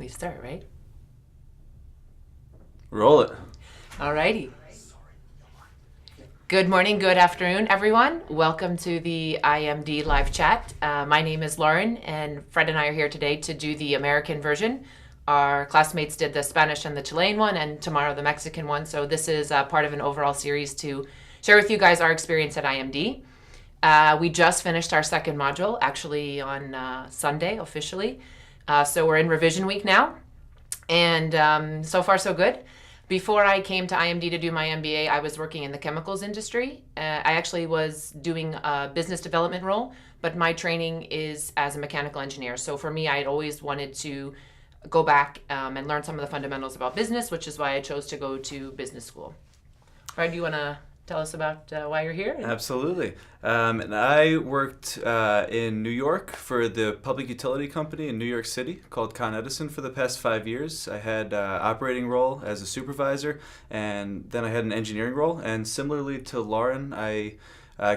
We start, right? Roll it. Alrighty. Good morning, good afternoon, everyone. Welcome to the IMD live chat. My name is Lauren, and Fred and I are here today to do the American version. Our classmates did the Spanish and the Chilean one, and tomorrow the Mexican one. So this is part of an overall series to share with you guys our experience at IMD. We just finished our second module, actually on Sunday officially. So we're in revision week now, and so far so good. Before I came to IMD to do my MBA, I was working in the chemicals industry. I actually was doing a business development role, but my training is as a mechanical engineer. So for me, I had always wanted to go back and learn some of the fundamentals about business, which is why I chose to go to business school. Fred, do you want to tell us about why you're here? Absolutely. And I worked in New York for the public utility company in New York City called Con Edison for the past 5 years. I had an operating role as a supervisor, and then I had an engineering role. And similarly to Lauren, I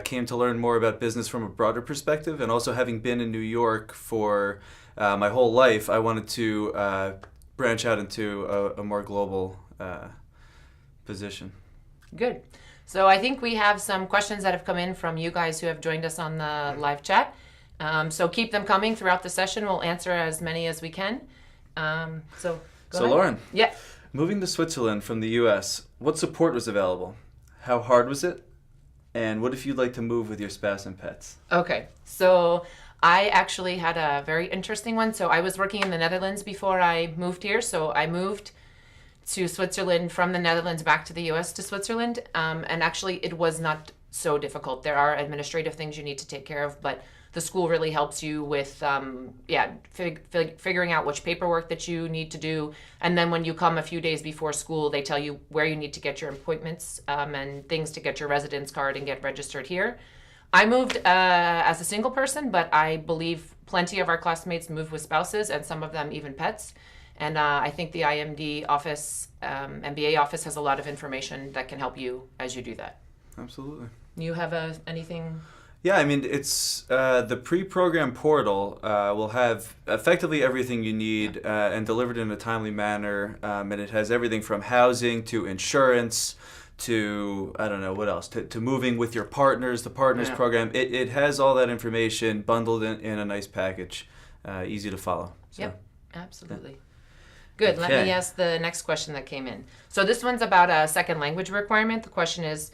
came to learn more about business from a broader perspective. And also having been in New York for my whole life, I wanted to branch out into a more global position. Good. So I think we have some questions that have come in from you guys who have joined us on the live chat. So keep them coming throughout the session. We'll answer as many as we can. So go ahead. Lauren, Yeah. moving to Switzerland from the U.S., what support was available? How hard was it? And what if you'd like to move with your spouse and pets? Okay. So I actually had a very interesting one. So I was working in the Netherlands before I moved here. So I moved to Switzerland from the Netherlands back to the US to Switzerland. And actually, it was not so difficult. There are administrative things you need to take care of, but the school really helps you with, figuring out which paperwork that you need to do. And then when you come a few days before school, they tell you where you need to get your appointments and things to get your residence card and get registered here. I moved as a single person, but I believe plenty of our classmates moved with spouses and some of them even pets. And I think the IMD office, MBA office, has a lot of information that can help you as you do that. Absolutely. You have anything? Yeah, I mean, it's the pre-program portal will have effectively everything you need and delivered in a timely manner. And it has everything from housing to insurance to, I don't know, what else, to moving with your partners, the partners program. It has all that information bundled in a nice package, easy to follow. So. Yep, absolutely. Yeah. Good. Okay. Let me ask the next question that came in. So this one's about a second language requirement. The question is,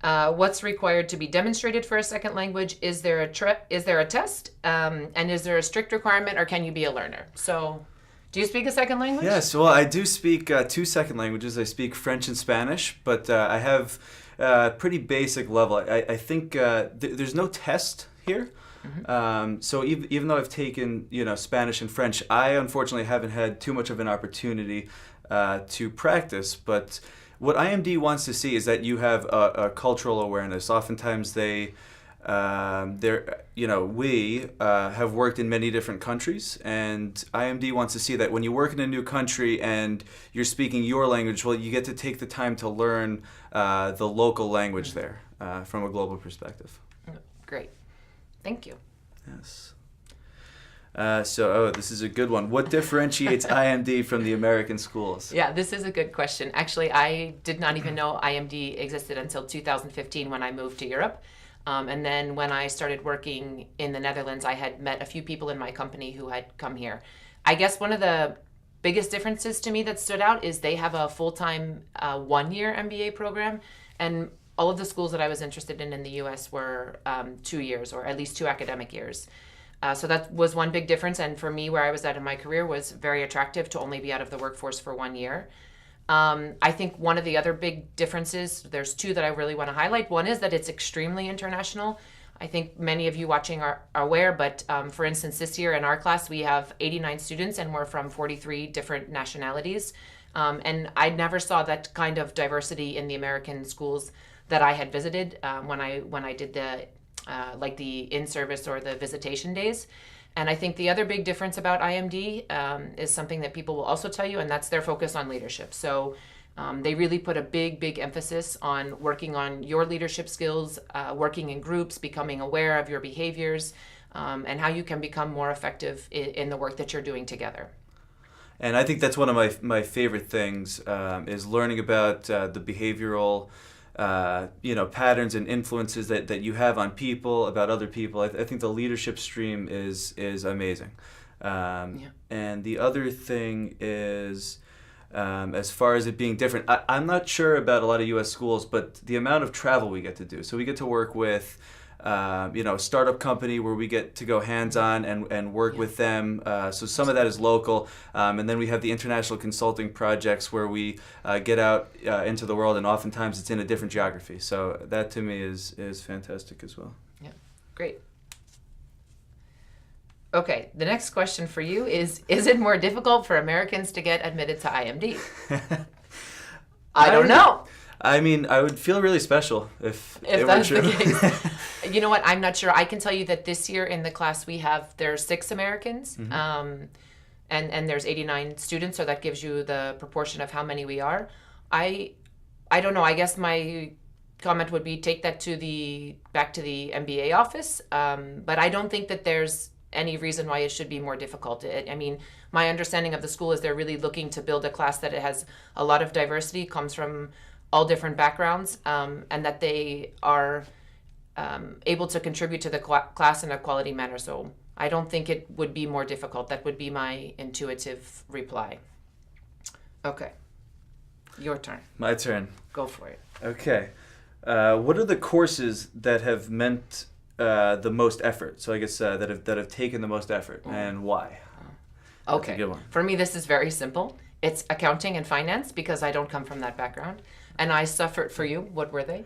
what's required to be demonstrated for a second language? Is there a test? And is there a strict requirement, or can you be a learner? So do you speak a second language? Yes. Well, I do speak two second languages. I speak French and Spanish, but I have pretty basic level. I think there's no test here. Mm-hmm. So even though I've taken Spanish and French, I unfortunately haven't had too much of an opportunity to practice. But what IMD wants to see is that you have a cultural awareness. Oftentimes we have worked in many different countries, and IMD wants to see that when you work in a new country and you're speaking your language, well, you get to take the time to learn the local language there from a global perspective. Great. Thank you. Yes. This is a good one. What differentiates IMD from the American schools? Yeah, this is a good question. Actually, I did not even know IMD existed until 2015 when I moved to Europe. And then when I started working in the Netherlands, I had met a few people in my company who had come here. I guess one of the biggest differences to me that stood out is they have a full-time 1-year MBA program, and all of the schools that I was interested in the U.S. were 2 years, or at least 2 academic years. So that was one big difference. And for me, where I was at in my career, was very attractive to only be out of the workforce for 1 year. I think one of the other big differences, there's 2 that I really want to highlight. One is that it's extremely international. I think many of you watching are aware, but for instance, this year in our class, we have 89 students and we're from 43 different nationalities. And I never saw that kind of diversity in the American schools that I had visited when I did the in-service or the visitation days. And I think the other big difference about IMD is something that people will also tell you, and that's their focus on leadership. So they really put a big emphasis on working on your leadership skills, working in groups, becoming aware of your behaviors, and how you can become more effective in the work that you're doing together. And I think that's one of my favorite things is learning about the behavioral patterns and influences that you have on people, about other people. I think the leadership stream is amazing. And the other thing is, as far as it being different, I'm not sure about a lot of U.S. schools, but the amount of travel we get to do. So we get to work with a startup company where we get to go hands-on and work with them. So some of that is local. And then we have the international consulting projects where we get out into the world, and oftentimes it's in a different geography. So that to me is fantastic as well. Yeah, great. Okay, the next question for you is it more difficult for Americans to get admitted to IMD? I don't know. I mean, I would feel really special if it that's were true. the case. You know what? I'm not sure. I can tell you that this year in the class there's 6 Americans, and there's 89 students, so that gives you the proportion of how many we are. I don't know. I guess my comment would be take that back to the MBA office, but I don't think that there's any reason why it should be more difficult. I mean, my understanding of the school is they're really looking to build a class that it has a lot of diversity, comes from all different backgrounds, and that they are able to contribute to the class in a quality manner. So I don't think it would be more difficult. That would be my intuitive reply. Okay, your turn. My turn. Go for it. Okay. What are the courses that have meant the most effort? So I guess that have taken the most effort, and why? Okay. That's a good one. For me, this is very simple. It's accounting and finance because I don't come from that background. And I suffered for you. What were they?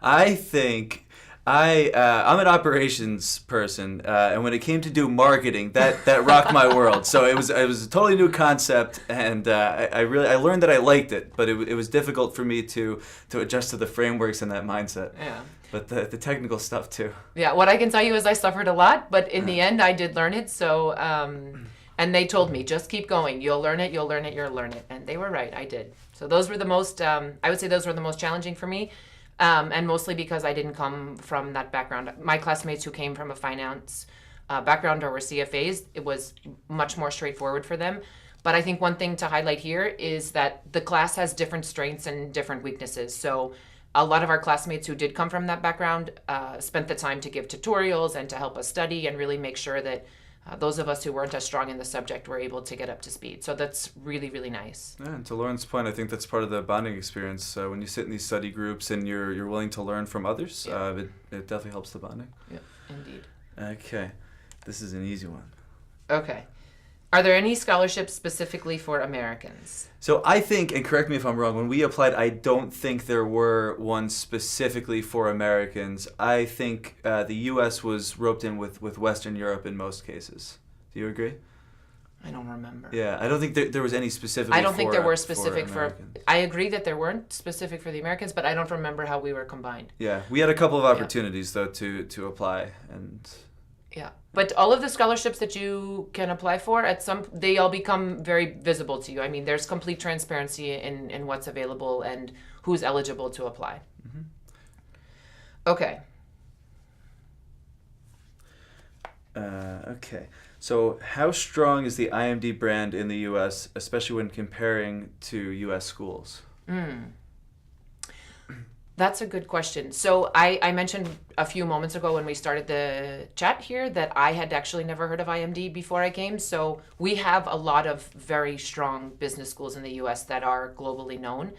I think I'm an operations person, and when it came to do marketing, that rocked my world. So it was a totally new concept, and I learned that I liked it, but it was difficult for me to adjust to the frameworks and that mindset. Yeah. But the technical stuff too. Yeah. What I can tell you is I suffered a lot, but in the end, I did learn it. So. And they told me, just keep going. You'll learn it, you'll learn it, you'll learn it. And they were right, I did. So those were the most, I would say those were the most challenging for me. And mostly because I didn't come from that background. My classmates who came from a finance background or were CFAs, it was much more straightforward for them. But I think one thing to highlight here is that the class has different strengths and different weaknesses. So a lot of our classmates who did come from that background spent the time to give tutorials and to help us study and really make sure that those of us who weren't as strong in the subject were able to get up to speed. So that's really, really nice. Yeah, and to Lauren's point, I think that's part of the bonding experience. When you sit in these study groups and you're willing to learn from others, it definitely helps the bonding. Yeah, indeed. Okay, this is an easy one. Okay. Are there any scholarships specifically for Americans? So I think, and correct me if I'm wrong, when we applied, I don't think there were ones specifically for Americans. I think the U.S. was roped in with Western Europe in most cases. Do you agree? I don't remember. Yeah, I don't think there was any specifically I don't think there were specific for I agree that there weren't specific for the Americans, but I don't remember how we were combined. Yeah, we had a couple of opportunities, though, to apply. And yeah, but all of the scholarships that you can apply for, they all become very visible to you. I mean, there's complete transparency in what's available and who's eligible to apply. Mm-hmm. Okay. Okay. So how strong is the IMD brand in the U.S., especially when comparing to U.S. schools? That's a good question. So I mentioned a few moments ago when we started the chat here that I had actually never heard of IMD before I came. So we have a lot of very strong business schools in the U.S. that are globally known.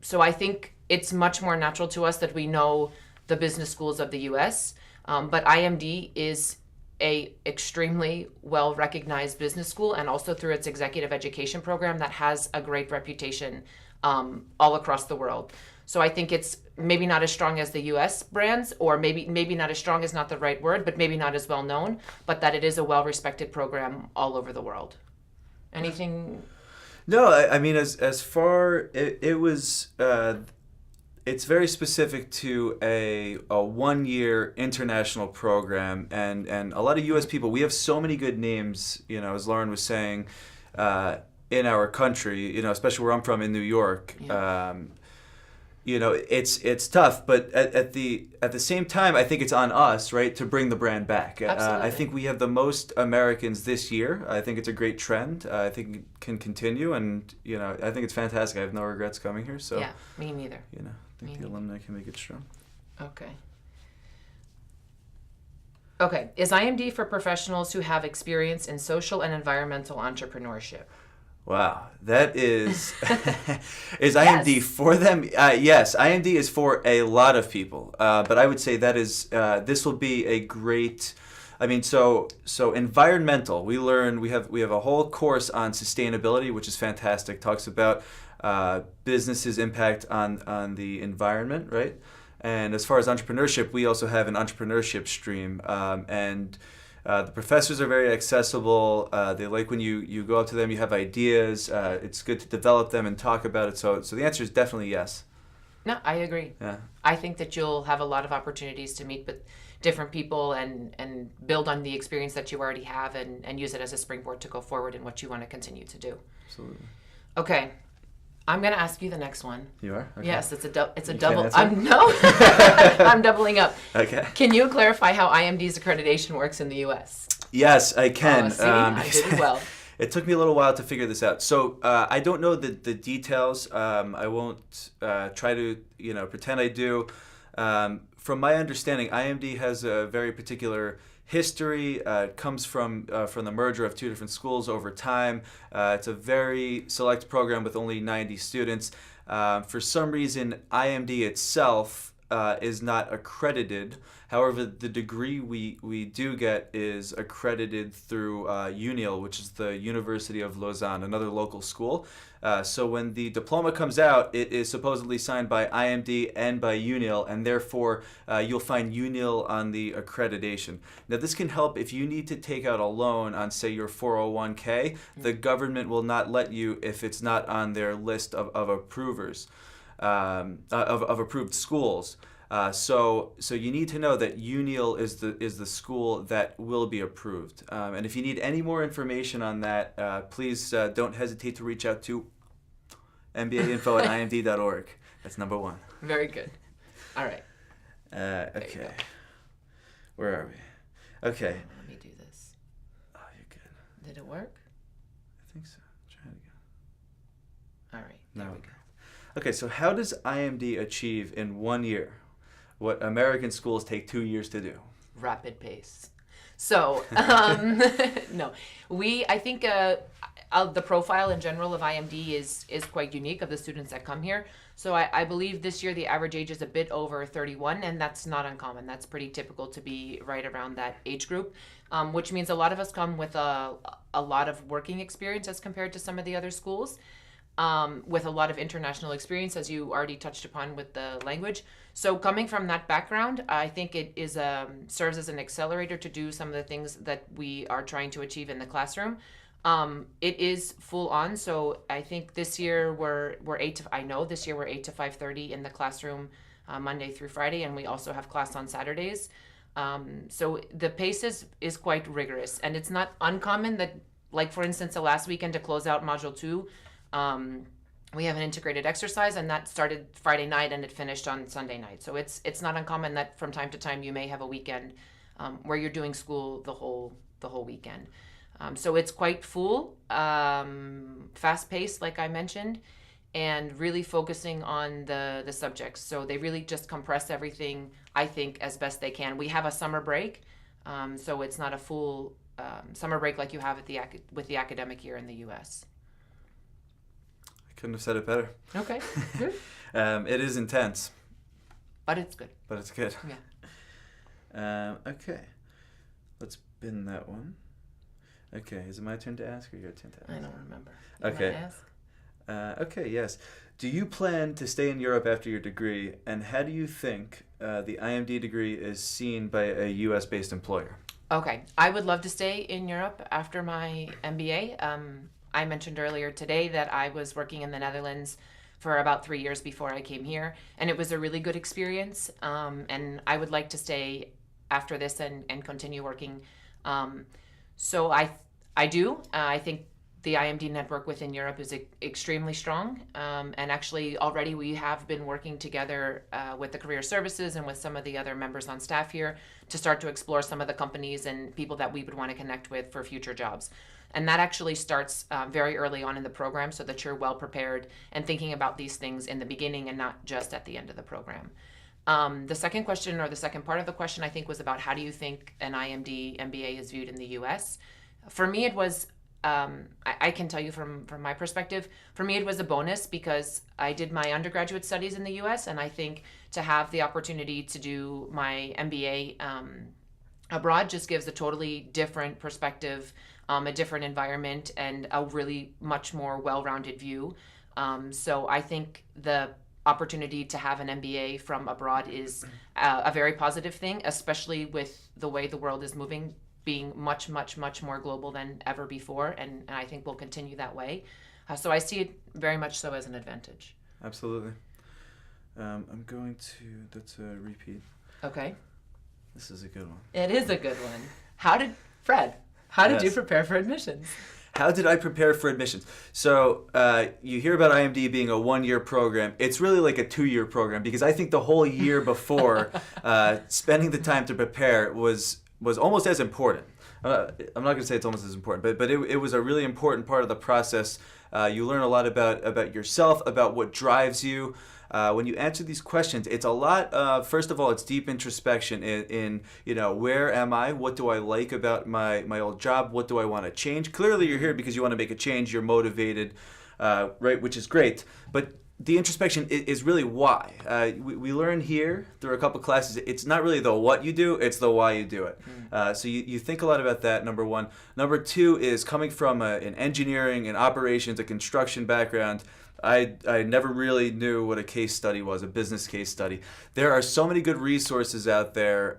So I think it's much more natural to us that we know the business schools of the U.S., but IMD is a extremely well-recognized business school, and also through its executive education program that has a great reputation all across the world. So I think it's maybe not as strong as the U.S. brands, or maybe not as strong is not the right word, but maybe not as well known, but that it is a well-respected program all over the world. Anything? No, I mean, as far it was. It's very specific to a 1-year international program, and a lot of U.S. people. We have so many good names, as Lauren was saying, in our country. Especially where I'm from in New York. Yeah. it's tough, but at the same time, I think it's on us, right, to bring the brand back. Absolutely. I think we have the most Americans this year. I think it's a great trend. I think it can continue, and I think it's fantastic. I have no regrets coming here. So yeah, me neither. I think the alumni can make it strong. Okay. Okay. Is IMD for professionals who have experience in social and environmental entrepreneurship? Wow, that is IMD for them? Yes, IMD is for a lot of people, but I would say that is this will be a great. I mean, so environmental. We have a whole course on sustainability, which is fantastic. Talks about businesses' impact on the environment, right? And as far as entrepreneurship, we also have an entrepreneurship stream, and the professors are very accessible. They like when you go up to them, you have ideas. It's good to develop them and talk about it. So the answer is definitely yes. No, I agree. Yeah. I think that you'll have a lot of opportunities to meet with different people and build on the experience that you already have and use it as a springboard to go forward in what you want to continue to do. Absolutely. Okay. I'm going to ask you the next one. You are? Okay. Yes, it's a double. Can't I'm doubling up. Okay. Can you clarify how IMD's accreditation works in the U.S.? Yes, I can. See, I did it well. It took me a little while to figure this out. So I don't know the details. I won't try to pretend I do. From my understanding, IMD has a very particular history. It comes from the merger of two different schools over time. It's a very select program with only 90 students. For some reason, IMD itself is not accredited. However, the degree we do get is accredited through UNIL, which is the University of Lausanne, another local school. So when the diploma comes out, it is supposedly signed by IMD and by UNIL, and therefore you'll find UNIL on the accreditation. Now this can help if you need to take out a loan on, say, your 401k. The government will not let you if it's not on their list of approvers, of approved schools. So you need to know that UNIL is the school that will be approved. And if you need any more information on that, please don't hesitate to reach out to mbainfo@imd.org. That's number one. Very good. All right. Okay. Where are we? Okay. Let me do this. Oh, you're good. Did it work? I think so. Try it again. All right. There we go. Okay, so how does IMD achieve in 1 year what American schools take 2 years to do? Rapid pace. So, no, I think the profile in general of IMD is quite unique of the students that come here. So I believe this year the average age is a bit over 31, and that's not uncommon. That's pretty typical to be right around that age group, which means a lot of us come with a lot of working experience as compared to some of the other schools. With a lot of international experience, as you already touched upon with the language. So coming from that background, I think it is serves as an accelerator to do some of the things that we are trying to achieve in the classroom. It is full on, so I think this year we're 8 to 5:30 in the classroom, Monday through Friday, and we also have class on Saturdays. So the pace is quite rigorous, and it's not uncommon that, like for instance, the last weekend to close out Module 2, we have an integrated exercise, and that started Friday night and it finished on Sunday night. So it's not uncommon that from time to time you may have a weekend where you're doing school the whole weekend. So it's quite full, fast paced, like I mentioned, and really focusing on the subjects. So they really just compress everything, I think, as best they can. We have a summer break, so it's not a full summer break like you have with the academic year in the U.S. Couldn't have said it better. Okay, good. It is intense. But it's good. But it's good. Yeah. Okay. Let's bin that one. Okay, is it my turn to ask or your turn to ask? I don't remember. You Okay. wanna ask? Okay, yes. Do you plan to stay in Europe after your degree, and how do you think the IMD degree is seen by a U.S.-based employer? Okay, I would love to stay in Europe after my MBA. I mentioned earlier today that I was working in the Netherlands for about 3 years before I came here, and it was a really good experience, and I would like to stay after this and continue working. So I do. I think the IMD network within Europe is extremely strong. And actually, already we have been working together with the career services and with some of the other members on staff here to start to explore some of the companies and people that we would want to connect with for future jobs. And that actually starts very early on in the program so that you're well prepared and thinking about these things in the beginning and not just at the end of the program. The second question, or the second part of the question, I think was about how do you think an IMD MBA is viewed in the US? For me, it was, I can tell you from my perspective, for me it was a bonus because I did my undergraduate studies in the US, and I think to have the opportunity to do my MBA abroad just gives a totally different perspective, a different environment, and a really much more well-rounded view. So I think the opportunity to have an MBA from abroad is a very positive thing, especially with the way the world is moving, being much, much, much more global than ever before, and I think will continue that way. So I see it very much so as an advantage. Absolutely. I'm going to, that's a repeat. Okay. This is a good one. It is a good one. How did you prepare for admissions? How did I prepare for admissions? So you hear about IMD being a one-year program. It's really like a two-year program because I think the whole year before, spending the time to prepare was almost as important. I'm not going to say it's almost as important, but it was a really important part of the process. You learn a lot about yourself, about what drives you. When you answer these questions, it's a lot of, first of all, it's deep introspection in where am I? What do I like about my old job? What do I want to change? Clearly, you're here because you want to make a change. You're motivated, right, which is great. But the introspection is really why. We learn here through a couple classes, it's not really the what you do, it's the why you do it. So you think a lot about that, number one. Number two is coming from an engineering and operations, a construction background. I never really knew what a case study was, a business case study. There are so many good resources out there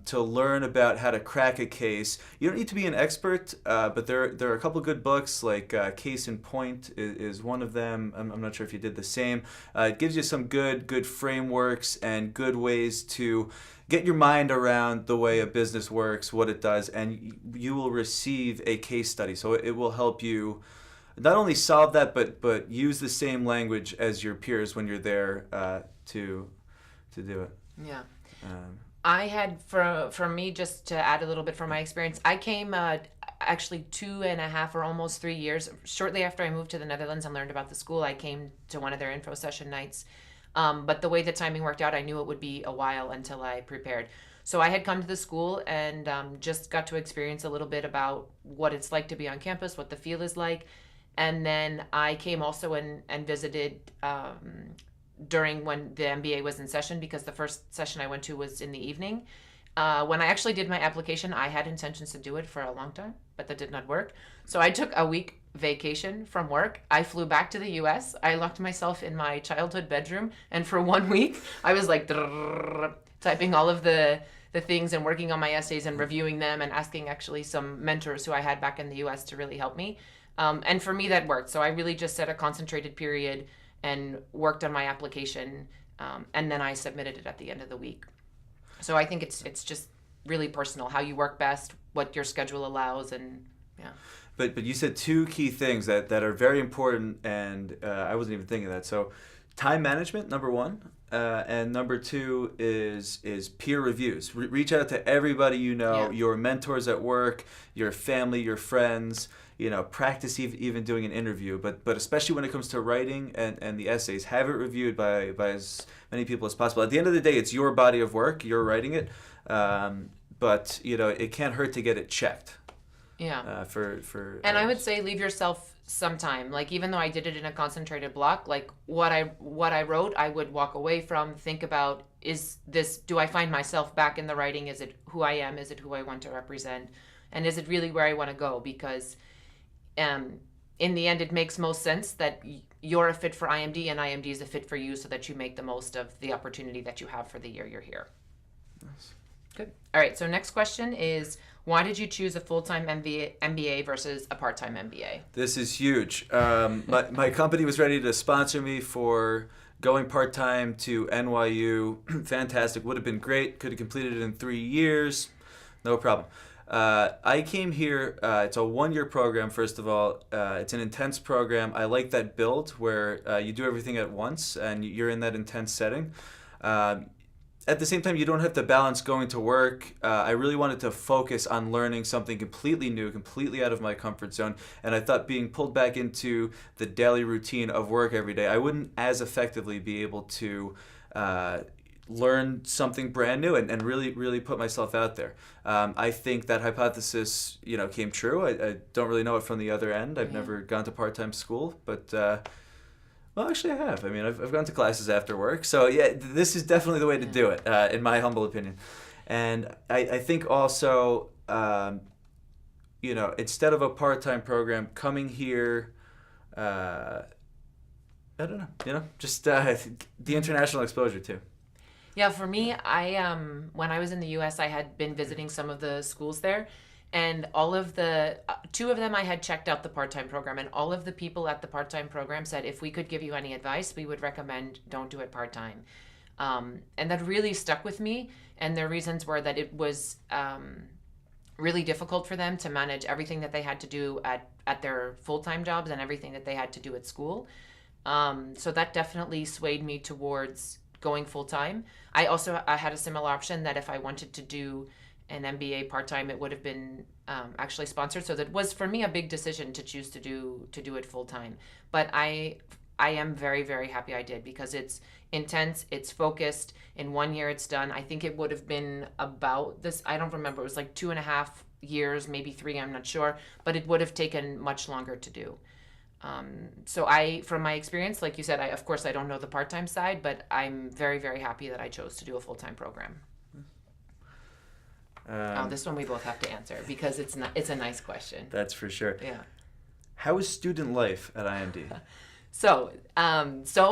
to learn about how to crack a case. You don't need to be an expert, but there are a couple good books, like Case in Point is one of them. I'm not sure if you did the same. It gives you some good frameworks and good ways to get your mind around the way a business works, what it does, and you will receive a case study. So it will help you not only solve that, but use the same language as your peers when you're there to do it. Yeah. I had, for me, just to add a little bit from my experience, I came actually 2.5 or almost 3 years, shortly after I moved to the Netherlands and learned about the school, I came to one of their info session nights. But the way the timing worked out, I knew it would be a while until I prepared. So I had come to the school and just got to experience a little bit about what it's like to be on campus, what the feel is like. And then I came also and visited during when the MBA was in session, because the first session I went to was in the evening. When I actually did my application, I had intentions to do it for a long time, but that did not work. So I took a week vacation from work. I flew back to the US. I locked myself in my childhood bedroom, and for 1 week, I was like typing all of the things and working on my essays and reviewing them and asking actually some mentors who I had back in the US to really help me. And for me, that worked. So I really just set a concentrated period and worked on my application, and then I submitted it at the end of the week. So I think it's just really personal, how you work best, what your schedule allows, and yeah. But you said two key things that are very important, and I wasn't even thinking of that. So time management, number one, and number two is peer reviews. Reach out to everybody you know, your mentors at work, your family, your friends. Practice even doing an interview, but especially when it comes to writing and the essays, have it reviewed by as many people as possible. At the end of the day, it's your body of work, you're writing it, but it can't hurt to get it checked. Yeah. For and I would say leave yourself some time. Like, even though I did it in a concentrated block, like what I wrote, I would walk away from, think about, do I find myself back in the writing? Is it who I am? Is it who I want to represent? And is it really where I want to go? Because in the end, it makes most sense that you're a fit for IMD and IMD is a fit for you, so that you make the most of the opportunity that you have for the year you're here. Nice. Good. All right, so next question is, why did you choose a full-time MBA versus a part-time MBA? This is huge. My company was ready to sponsor me for going part-time to NYU. Fantastic. Would have been great. Could have completed it in 3 years. No problem. I came here. It's a 1-year program. First of all, it's an intense program. I like that build where you do everything at once and you're in that intense setting. At the same time, you don't have to balance going to work. I really wanted to focus on learning something completely new, completely out of my comfort zone. And I thought being pulled back into the daily routine of work every day, I wouldn't as effectively be able to learn something brand new and really, really put myself out there. I think that hypothesis, came true. I don't really know it from the other end. I've never gone to part-time school, but well, actually, I have. I mean, I've gone to classes after work. So, yeah, this is definitely the way to do it, in my humble opinion. And I think also, instead of a part-time program, coming here, I don't know, just the international exposure, too. Yeah, for me, when I was in the U.S., I had been visiting some of the schools there. And all of the, 2 of them I had checked out the part-time program, and all of the people at the part-time program said, if we could give you any advice, we would recommend don't do it part-time. And that really stuck with me. And their reasons were that it was really difficult for them to manage everything that they had to do at their full-time jobs and everything that they had to do at school. So that definitely swayed me towards going full-time. I had a similar option that if I wanted to do an MBA part-time, it would have been actually sponsored. So that was for me a big decision to choose to do it full-time. But I am very, very happy I did, because it's intense, it's focused. In 1 year it's done. I think it would have been about this, I don't remember, it was like 2.5 years, maybe 3, I'm not sure, but it would have taken much longer to do. So from my experience, like you said, of course I don't know the part-time side, but I'm very, very happy that I chose to do a full-time program. This one we both have to answer because it's a nice question. That's for sure. Yeah. How is student life at IMD? So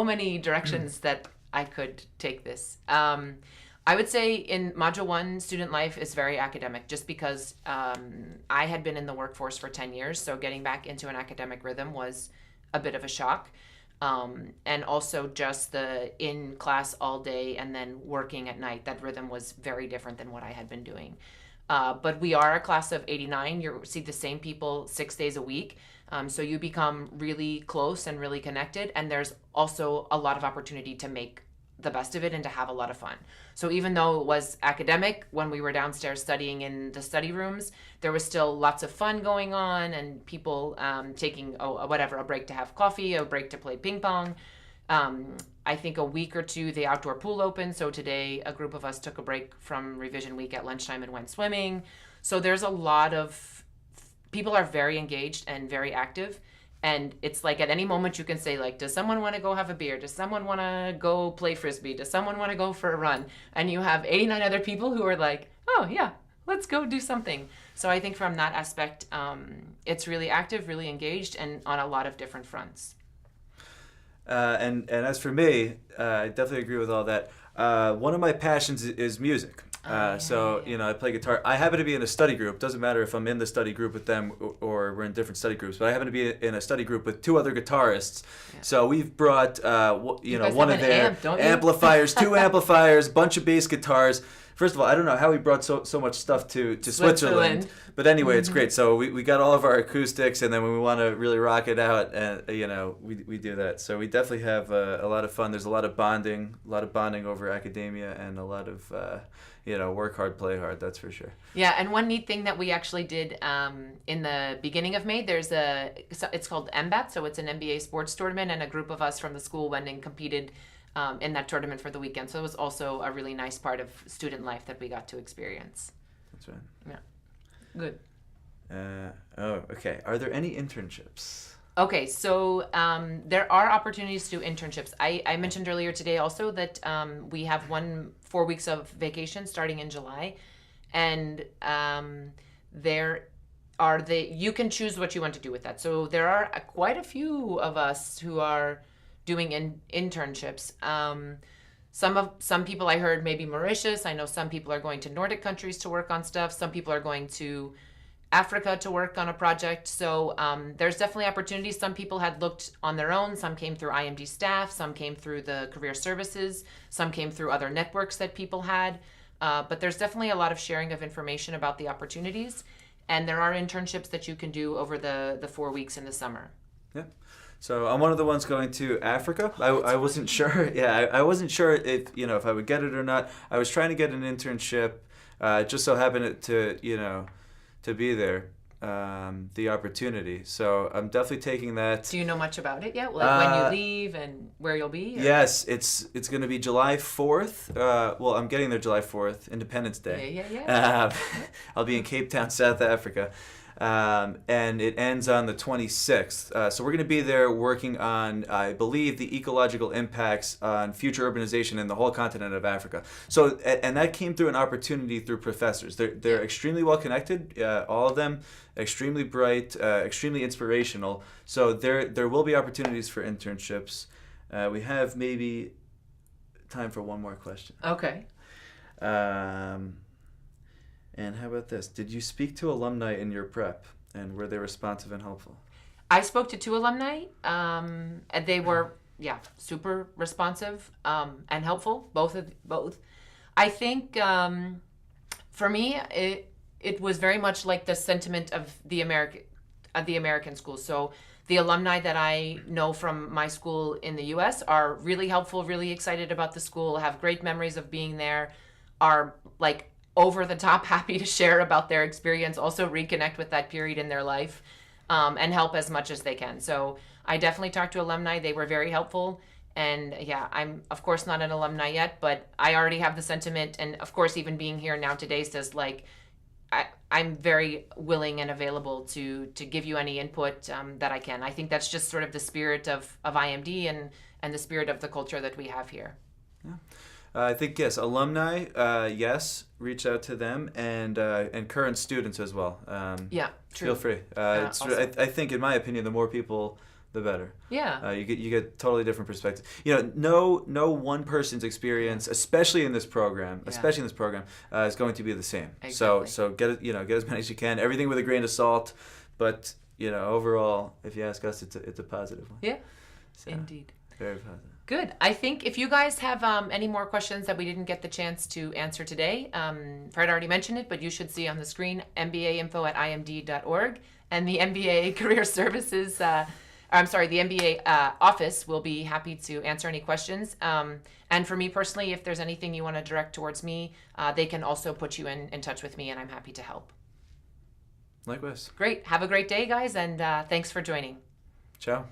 many directions that I could take this. I would say in Module 1, student life is very academic, just because I had been in the workforce for 10 years, so getting back into an academic rhythm was a bit of a shock. And also just the in class all day and then working at night, that rhythm was very different than what I had been doing. But we are a class of 89. You see the same people 6 days a week. So you become really close and really connected. And there's also a lot of opportunity to make the best of it and to have a lot of fun. So even though it was academic, when we were downstairs studying in the study rooms, there was still lots of fun going on and people taking a break to have coffee, a break to play ping pong. I think a week or 2 the outdoor pool opened. So today a group of us took a break from revision week at lunchtime and went swimming. So there's a lot of people are very engaged and very active. And it's like at any moment you can say, like, does someone want to go have a beer? Does someone want to go play Frisbee? Does someone want to go for a run? And you have 89 other people who are like, oh, yeah, let's go do something. So I think from that aspect, it's really active, really engaged, and on a lot of different fronts. And as for me, I definitely agree with all that. One of my passions is music. I play guitar. I happen to be in a study group. Doesn't matter if I'm in the study group with them or we're in different study groups, but I happen to be in a study group with 2 other guitarists. Yeah. So we've brought, one of their amplifiers, 2 amplifiers, bunch of bass guitars. First of all, I don't know how we brought so much stuff to Switzerland. But anyway, it's great. So we got all of our acoustics, and then when we want to really rock it out, and we do that. So we definitely have a lot of fun. There's a lot of bonding over academia, and a lot of work hard, play hard. That's for sure. Yeah, and one neat thing that we actually did in the beginning of May, it's called MBAT, so it's an MBA sports tournament, and a group of us from the school went and competed in that tournament for the weekend. So it was also a really nice part of student life that we got to experience. That's right. Yeah. Good. Okay. Are there any internships? Okay, so there are opportunities to do internships. I mentioned earlier today also that we have 4 weeks of vacation starting in July, and you can choose what you want to do with that. So there are quite a few of us who are doing internships. Some people I heard maybe Mauritius. I know some people are going to Nordic countries to work on stuff. Some people are going to Africa to work on a project. So there's definitely opportunities. Some people had looked on their own. Some came through IMD staff. Some came through the career services. Some came through other networks that people had. But there's definitely a lot of sharing of information about the opportunities. And there are internships that you can do over the 4 weeks in the summer. Yeah. So I'm one of the ones going to Africa. I wasn't sure. Yeah, I wasn't sure if I would get it or not. I was trying to get an internship. Just so happened to be there, the opportunity. So I'm definitely taking that. Do you know much about it yet? Like when you leave and where you'll be? Or? Yes, it's going to be July 4th. Well, I'm getting there July 4th, Independence Day. Yeah. I'll be in Cape Town, South Africa. And it ends on the 26th. So we're going to be there working on, I believe, the ecological impacts on future urbanization in the whole continent of Africa. So, and that came through an opportunity through professors. They're extremely well connected, all of them, extremely bright, extremely inspirational. So there will be opportunities for internships. We have maybe time for one more question. Okay. And how about this? Did you speak to alumni in your prep, and were they responsive and helpful? I spoke to 2 alumni, and they were, super responsive and helpful. Both. I think for me, it was very much like the sentiment of the American schools. So the alumni that I know from my school in the U.S. are really helpful, really excited about the school, have great memories of being there, are like over the top happy to share about their experience, also reconnect with that period in their life, and help as much as they can. So I definitely talked to alumni. They were very helpful. And I'm of course not an alumni yet, but I already have the sentiment. And of course, even being here now today says like, I'm very willing and available to give you any input that I can. I think that's just sort of the spirit of IMD and the spirit of the culture that we have here. Yeah. I think, yes, alumni, yes, reach out to them, and current students as well. True. Feel free. I think, in my opinion, the more people, the better. Yeah. You get totally different perspectives. No one person's experience, especially in this program, is going to be the same. Exactly. So get as many as you can. Everything with a grain of salt, but overall, if you ask us, it's a positive one. Yeah. So, indeed. Very positive. Good. I think if you guys have any more questions that we didn't get the chance to answer today, Fred already mentioned it, but you should see on the screen mbainfo@imd.org, and the MBA Career Services, the MBA office will be happy to answer any questions. And for me personally, if there's anything you want to direct towards me, they can also put you in touch with me, and I'm happy to help. Likewise. Great. Have a great day, guys, and thanks for joining. Ciao.